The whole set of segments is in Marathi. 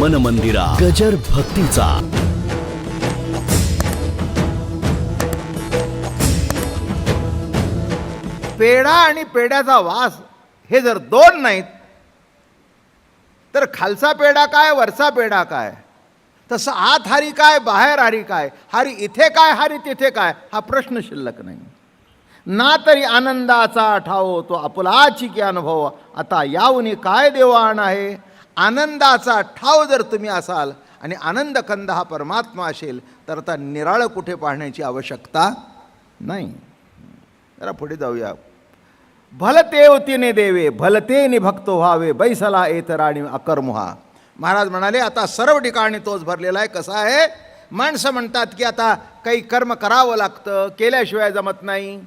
मन मंदिरा गजर भक्तीचा. पेढा आणि पेढ्याचा वास हे जर दोन नाहीत तर खालचा पेढा काय वरचा पेढा काय. तसं आत हारी काय बाहेर हारी काय, हारी इथे काय हारी तिथे काय हा प्रश्न शिल्लक नाही. ना तरी आनंदाचा ठाव तो आपलाची की अनुभव आता यावनी काय देवाण आहे. आनंदाचा ठाव जर तुम्ही असाल आणि आनंदकंद हा परमात्मा असेल तर आता निराळं कुठे पाहण्याची आवश्यकता नाही. जरा पुढे जाऊया. भलते तिने देवे भलते भक्त व्हावे बैसला एतराणी अकर्मुहा. महाराज म्हणाले आता सर्व ठिकाणी तोच भरलेला आहे. कसा आहे, माणसं म्हणतात की आता काही कर्म करावं लागतं, केल्याशिवाय जमत नाही.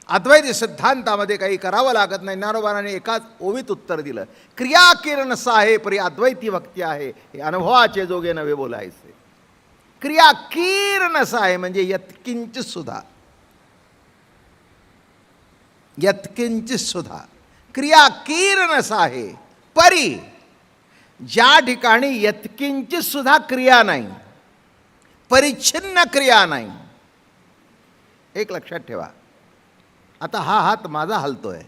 अद्वैत सिद्धांतामध्ये काही करावं लागत नाही. ज्ञानोबाने एकाच ओवीत उत्तर दिलं, क्रिया किरण आहे परी अद्वैती भक्ती आहे. हे अनुभवाचे जोगे नवे बोलायचे. क्रिया किरण आहे म्हणजे यत्किंचित सुद्धा, यत्किंचित सुद्धा क्रिया किरण आहे. परी ज्या ठिकाणी यत्किंचित सुद्धा क्रिया नाही, परिच्छिन्न क्रिया नाही. एक लक्षात ठेवा. आता हा हात माझा हलतोय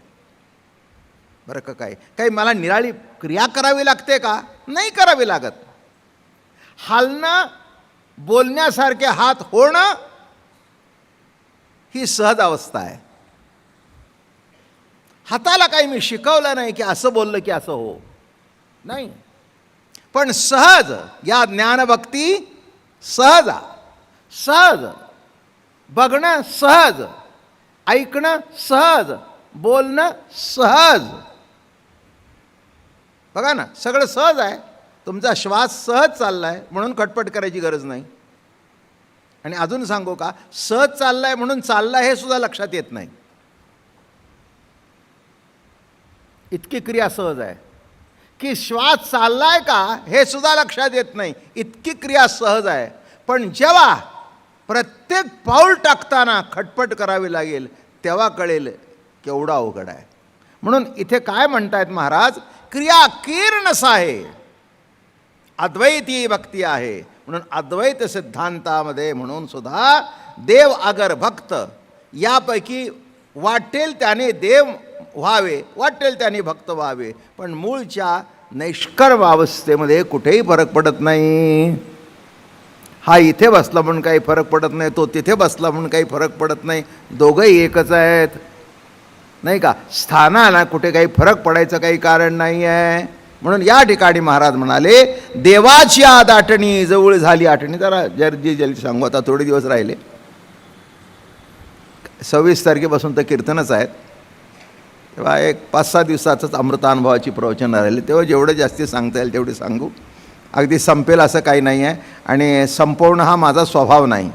बरं का, काय काही मला निराळी क्रिया करावी लागते का, नाही करावी लागत. हलणं बोलण्यासारखे हात होणं ही सहज अवस्था आहे. हाताला काही मी शिकवलं नाही की असं बोललं की असं हो, नाही. पण सहज या ज्ञानभक्ती सहज, सहज बघणं सहज, ऐकणं सहज, बोलणं सहज. बघा ना, सगळं सहज आहे. तुमचा श्वास सहज चाललाय म्हणून खटपट करायची गरज नाही. आणि अजून सांगू का, सहज चाललाय म्हणून चाललाय हे सुद्धा लक्षात येत नाही. इतकी क्रिया सहज आहे की श्वास चाललाय का हे सुद्धा लक्षात येत नाही. इतकी क्रिया सहज आहे. पण जेव्हा प्रत्येक पाऊल टाकताना खटपट करावी लागेल तेव्हा कळेल केवढा अवघड आहे. म्हणून इथे काय म्हणतायत महाराज, क्रिया किरणस आहे, अद्वैती भक्ती आहे. म्हणून अद्वैत सिद्धांतामध्ये म्हणून सुद्धा देव अगर भक्त यापैकी वाटेल त्याने देव व्हावे, वाटेल त्याने भक्त व्हावे. पण मूळच्या नैष्कर्म अवस्थेमध्ये कुठेही फरक पडत नाही. हा इथे बसला म्हणून काही फरक पडत नाही, तो तिथे बसला म्हणून काही फरक पडत नाही. दोघंही एकच आहेत, नाही का. स्थानाला कुठे काही फरक पडायचं काही कारण नाही आहे. म्हणून या ठिकाणी महाराज म्हणाले, देवाची आत आठणी जवळ झाली आठणी. जरा जल्दी सांगू, आता थोडे दिवस राहिले. 26 तारखेपासून तर कीर्तनच आहेत. तेव्हा एक 5-6 दिवसाचंच अमृतानुभवाची प्रवचनं राहिली. तेव्हा जेवढं जास्ती सांगता येईल तेवढी सांगू. अगदी संपेल असं काही नाही आहे आणि संपवणं हा माझा स्वभाव नाही.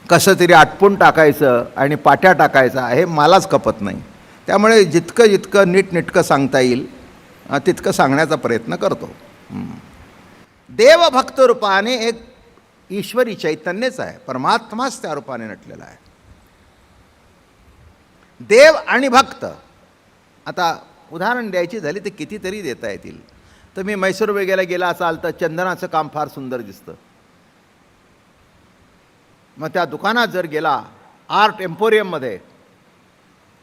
कसं तरी आटपून टाकायचं आणि पाट्या टाकायचा हे मलाच खपत नाही. त्यामुळे जितकं जितकं नीटनेटकं सांगता येईल तितकं सांगण्याचा प्रयत्न करतो. देवभक्त रूपाने एक ईश्वरी चैतन्यच आहे, परमात्माच त्या रूपाने नटलेला आहे. देव आणि भक्त. आता उदाहरण द्यायची झाली तर कितीतरी देता येतील. तुम्ही मैसूर वगैरे गेला असाल तर चंदनाचं काम फार सुंदर दिसतं. मग त्या दुकानात जर गेला, आर्ट एम्पोरियममध्ये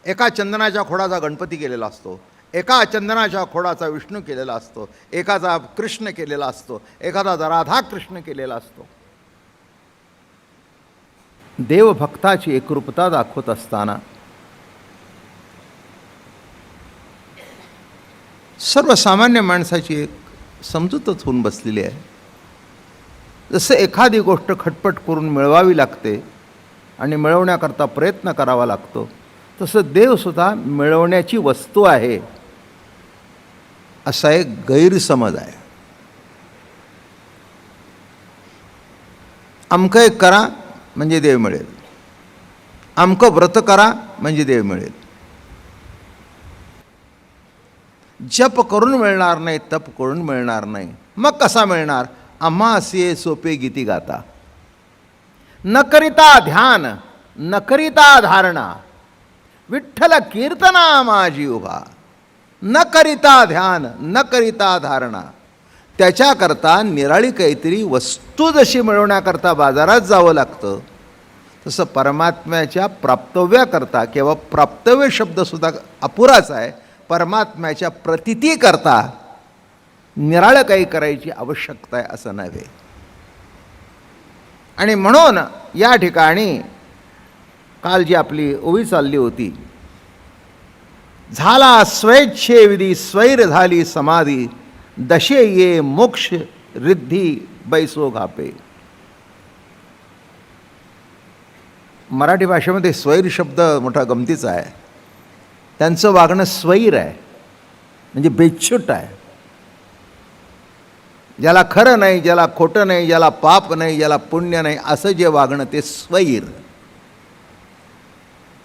एका चंदनाच्या खोडाचा गणपती केलेला असतो, एका चंदनाच्या खोडाचा विष्णू केलेला असतो, एकाचा कृष्ण केलेला असतो, एखादा राधाकृष्ण केलेला असतो. देवभक्ताची एकरूपता दाखवत असताना सर्वसामान्य माणसाची एक समजूतच होऊन बसलेली आहे. जसं एखादी गोष्ट खटपट करून मिळवावी लागते आणि मिळवण्याकरता प्रयत्न करावा लागतो, तसं देवसुद्धा मिळवण्याची वस्तू आहे असा एक गैरसमज आहे. अमकं एक करा म्हणजे देव मिळेल, अमकं व्रत करा म्हणजे देव मिळेल. जप करून मिळणार नाही, तप करून मिळणार नाही. मग कसा मिळणार? आम्हा असे सोपे गीती गाता, न करिता ध्यान, न करिता धारणा, विठ्ठल कीर्तना माझी उभा. न करिता ध्यान न करिता धारणा. त्याच्याकरता निराळी काहीतरी वस्तू जशी मिळवण्याकरता बाजारात जावं लागतं, तसं परमात्म्याच्या प्राप्तव्याकरता, किंवा प्राप्तव्य शब्दसुद्धा अपुराच आहे, परमात्म्याच्या प्रतीतीकरता निराळं काही करायची आवश्यकता आहे असं नव्हे. आणि म्हणून या ठिकाणी काल जी आपली ओवी चालली होती, झाला स्वेच्छे विधी स्वैर झाली समाधी, दशे ये मोक्ष रिद्धी बैसो घापे. मराठी भाषेमध्ये स्वैर शब्द मोठा गमतीचा आहे. त्यांचं वागणं स्वैर आहे, म्हणजे बेच्छूट आहे. ज्याला खरं नाही, ज्याला खोटं नाही, ज्याला पाप नाही, ज्याला पुण्य नाही, असं जे वागणं ते स्वैर.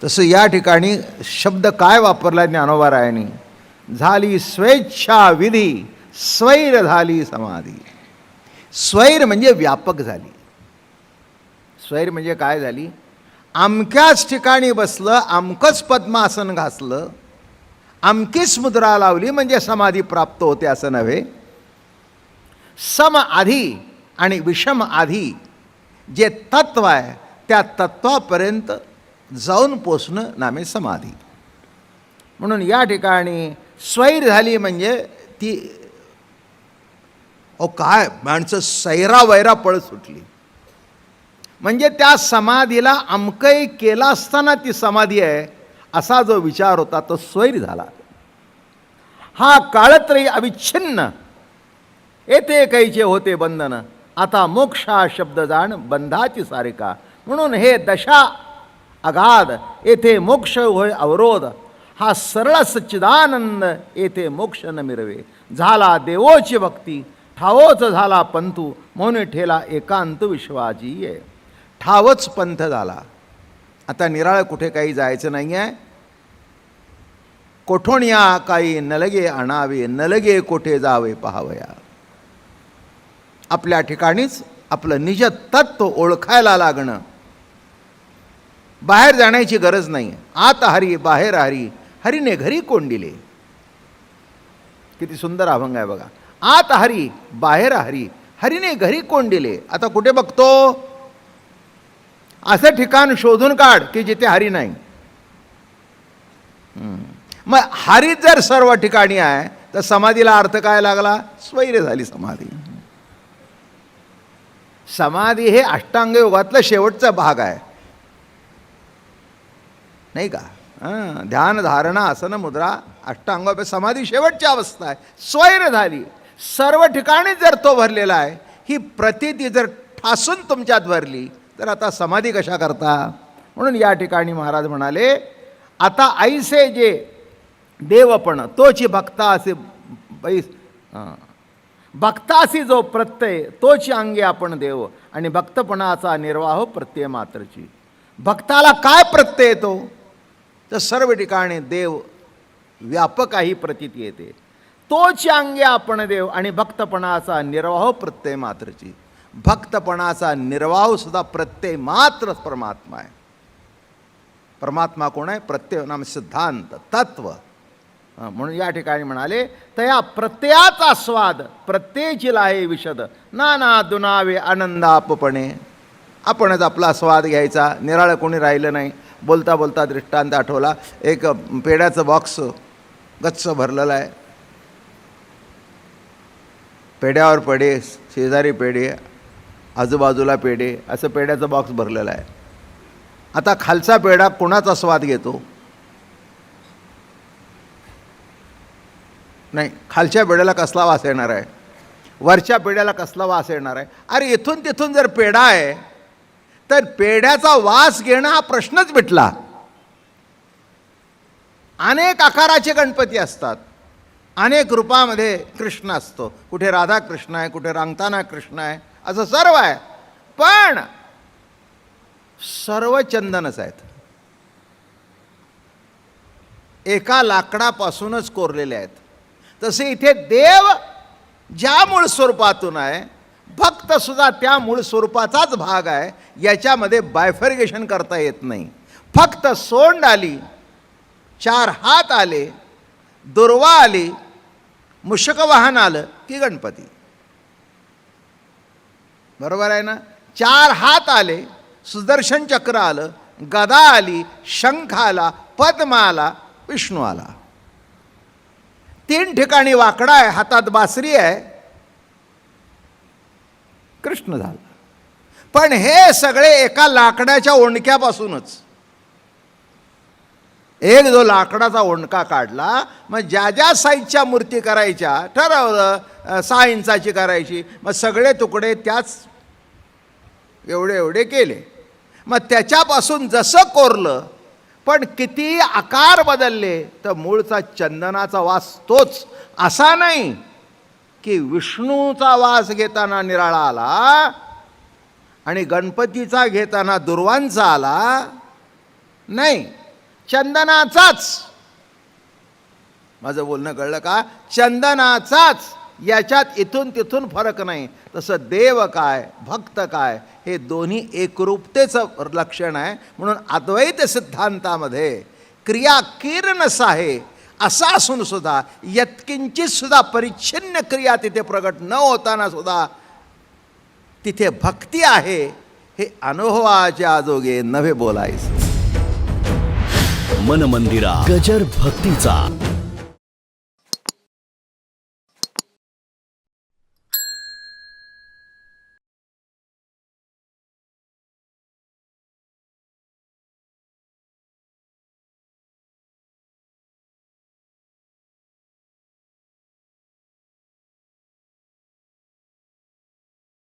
तसं या ठिकाणी शब्द काय वापरला ज्ञानोबारायांनी, झाली स्वेच्छा विधी स्वैर झाली समाधी. स्वैर म्हणजे व्यापक झाली. स्वैर म्हणजे काय झाली, अमक्याच ठिकाणी बसलं, अमकंच पद्मासन घासलं, अमकीच मुद्रा लावली म्हणजे समाधी प्राप्त होते असं नव्हे. सम आधी आणि विषम आधी जे तत्व आहे त्या तत्वापर्यंत जाऊन पोचणं नामे समाधी. म्हणून या ठिकाणी स्वैर झाली म्हणजे ती काय माणसं सैरा वैरा पळ सुटली, म्हणजे त्या समाधीला अमकही केला असताना ती समाधी आहे असा जो विचार होता तो स्वैर झाला. हा काळत्रयी अविच्छिन्न येथे कैचे होते बंधन, आता मोक्ष हा शब्द जाण बंधाची सारिका. म्हणून हे दशा अगाध येथे मोक्ष होय अवरोध, हा सरळ सच्चिदानंद येथे मोक्ष न मिरवे. झाला देवोची भक्ती ठावोच झाला पंथू, म्हणून ठेला एकांत विश्वाची ये. ठावच पंथ झाला. आता निराळ कुठे काही जायचं नाही आहे. कोठोनिया काही नलगे आणावे, नलगे कोठे जावे पहावया. आपल्या ठिकाणीच आपलं निज तत्व ओळखायला लागणं. बाहेर जाण्याची गरज नाही. आत हरी बाहेर हरी, हरीने घरी कोण दिले. किती सुंदर अभंग आहे बघा. आत हरी बाहेर हरी, हरीने घरी कोण दिले. आता कुठे बघतो, असं ठिकाण शोधून काढ की जिथे हरी नाही. मग हरी जर सर्व ठिकाणी आहे तर समाधीला अर्थ काय लागला, स्वैर झाली समाधी. समाधी हे अष्टांग योगातला शेवटचा भाग आहे नाही का. ध्यान धारणा आसन मुद्रा अष्टांग समाधी शेवटची अवस्था आहे. स्वैर झाली सर्व ठिकाणी जर तो भरलेला आहे, ही प्रतीती जर ठासून तुमच्यात भरली तर आता समाधी कशा करता. म्हणून या ठिकाणी महाराज म्हणाले, आता ऐसे जे देवपण तोची भक्ता असे भक्तासी जो प्रत्यय तोची अंगे आपण देव, आणि भक्तपणाचा निर्वाह प्रत्यय मात्रची. भक्ताला काय प्रत्यय येतो तर सर्व ठिकाणी देव व्यापक ही प्रतीती येते. तोची अंगे आपण देव आणि भक्तपणाचा निर्वाह प्रत्यय मात्रची. भक्तपणाचा निर्वाह सुद्धा प्रत्यय मात्र परमात्मा आहे. परमात्मा कोण आहे, प्रत्यय नाम सिद्धांत तत्व. म्हणून या ठिकाणी म्हणाले, तया प्रत्ययाचा स्वाद प्रत्ययची लाहे विशद, नाना दुनावे आनंदापपणे. आपणच आपला स्वाद घ्यायचा, निराळं कोणी राहिलं नाही. बोलता बोलता दृष्टांत आठवला. एक पेड्याचं बॉक्स गच्च भरलेलं आहे. पेड्यावर पेढे, शेजारी पेढे, आजूबाजूला पेढे, असं पेड्याचं बॉक्स भरलेलं आहे. आता खालचा पेढा कोणाचा स्वाद घेतो, नाही खालच्या पेढ्याला कसला वास येणार आहे, वरच्या पेढ्याला कसला वास येणार आहे. अरे इथून तिथून जर पेढा आहे तर पेढ्याचा वास घेणं हा प्रश्नच मिटला. अनेक आकाराचे गणपती असतात, अनेक रूपामध्ये कृष्ण असतो. कुठे राधा कृष्ण आहे, कुठे रांगताना कृष्ण आहे, असं सर्व आहे. पण सर्व चंदनच आहेत, एका लाकडापासूनच कोरलेले आहेत. तसे इथे देव ज्या मूळ स्वरूपातून आहे, भक्त सुद्धा त्या मूळ स्वरूपाचाच भाग आहे. याच्यामध्ये बायफर्गेशन करता येत नाही. फक्त सोंड आली, चार हात आले, दुर्वा आली, मूषक वाहन आलं की गणपती. बरोबर आहे ना. 4 हात आले, सुदर्शन चक्र आलं, गदा आली, शंख आला, पद्म आला, विष्णू आला. 3 ठिकाणी वाकडा आहे, हातात बासरी आहे, कृष्ण झाला. पण हे सगळे एका लाकडाच्या ओंडक्यापासूनच. एक जो लाकडाचा ओंडका काढला, मग ज्या ज्या साईजच्या मूर्ती करायच्या ठरवलं, 6 इंचाची करायची, मग सगळे तुकडे त्याच एवढे एवढे केले. मग त्याच्यापासून जसं कोरलं, पण किती आकार बदलले, तर मूळचा चंदनाचा वास तोच. असा नाही की विष्णूचा वास घेताना निराळा आला आणि गणपतीचा घेताना दुर्वांचा आला. नाही, चंदनाचाच. माझं बोलणं कळलं का? चंदनाचाच. याच्यात इथून तिथून फरक नाही. तसं देव काय, भक्त काय, हे दोन्ही एकरूपतेचं लक्षण आहे. म्हणून अद्वैत सिद्धांतामध्ये क्रिया कीर्णस आहे असा असून सुद्धा यत्किंचित सुद्धा परिच्छिन्न क्रिया तिथे प्रगट न होताना सुद्धा तिथे भक्ती आहे, हे अनुभवाच्या जोगे नव्हे बोलायचं. मन मंदिरा गजर भक्तीचा.